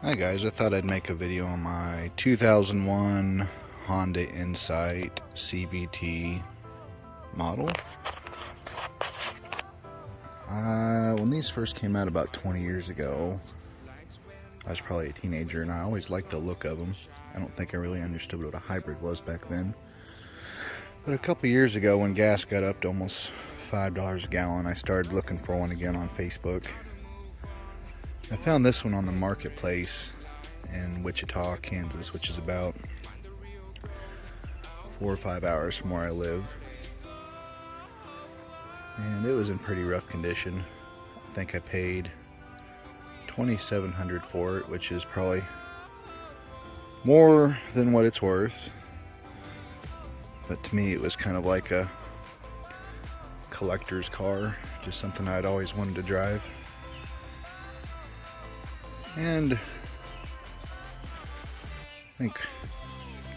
Hi guys, I thought I'd make a video on my 2001 Honda Insight CVT model. When these first came out about 20 years ago, I was probably a teenager and I always liked the look of them. I don't think I really understood what a hybrid was back then. But a couple years ago, when gas got up to almost $5 a gallon, I started looking for one again on Facebook. I found this one on the marketplace in Wichita, Kansas, which is about 4 or 5 hours from where I live. And it was in pretty rough condition. I think I paid $2,700 for it, which is probably more than what it's worth. But to me, it was kind of like a collector's car, just something I'd always wanted to drive. And I think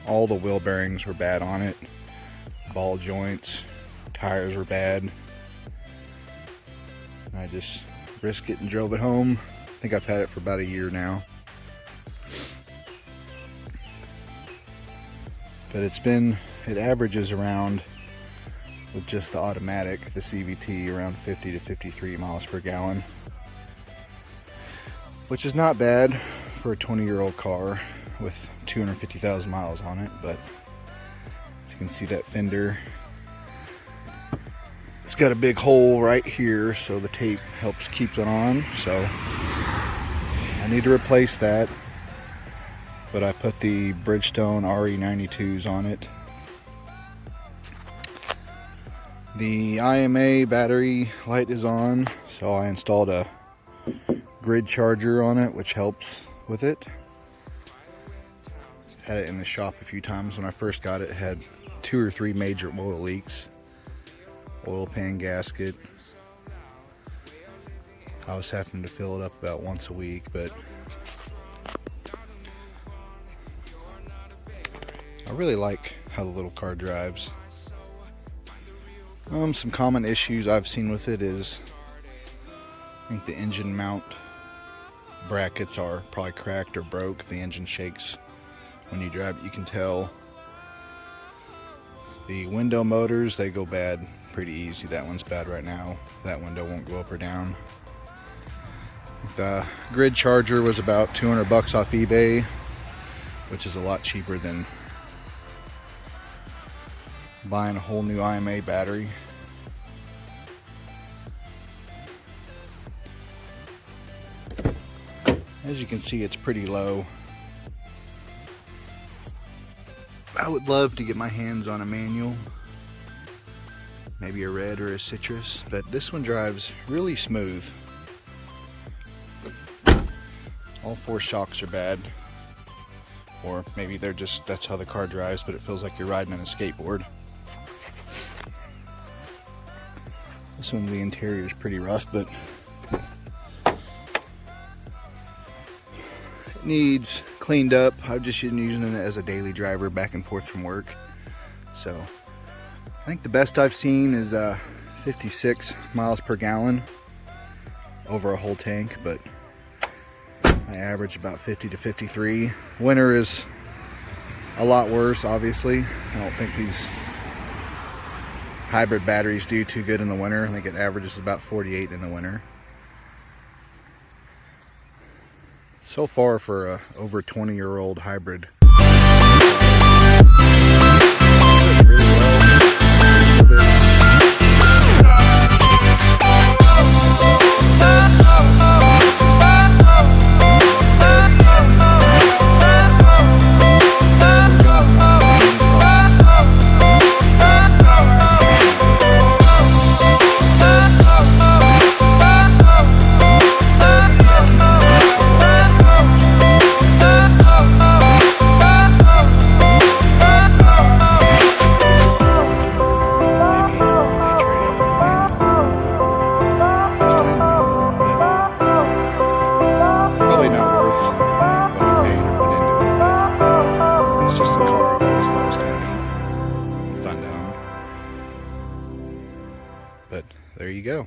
all the wheel bearings were bad on it, ball joints, tires were bad. I just risked it and drove it home. I think I've had it for about a year now. But it averages around, with just the automatic, the CVT, around 50 to 53 miles per gallon. Which is not bad for a 20-year-old car with 250,000 miles on it, but you can see that fender. It's got a big hole right here, so the tape helps keep it on. So I need to replace that, but I put the Bridgestone RE92s on it. The IMA battery light is on, so I installed a grid charger on it, which helps with it. Had it in the shop a few times. When I first got it, it had 2 or 3 major oil leaks. Oil pan gasket. I was having to fill it up about once a week, but I really like how the little car drives. Some common issues I've seen with it is I think the engine mount brackets are probably cracked or broke. The engine shakes when you drive it, you can tell. The window motors, they go bad pretty easy. That one's bad right now. That window won't go up or down. The grid charger was about $200 off eBay, which is a lot cheaper than buying a whole new IMA battery. As you can see, it's pretty low. I would love to get my hands on a manual, maybe a red or a citrus, but this one drives really smooth. All 4 shocks are bad, or maybe that's how the car drives, but it feels like you're riding on a skateboard. This one, the interior is pretty rough, but needs cleaned up. I've just been using it as a daily driver back and forth from work. So I think the best I've seen is 56 miles per gallon over a whole tank, but I average about 50 to 53. Winter is a lot worse, obviously. I don't think these hybrid batteries do too good in the winter. I think it averages about 48 in the winter. So far for a over 20-year-old hybrid. But there you go.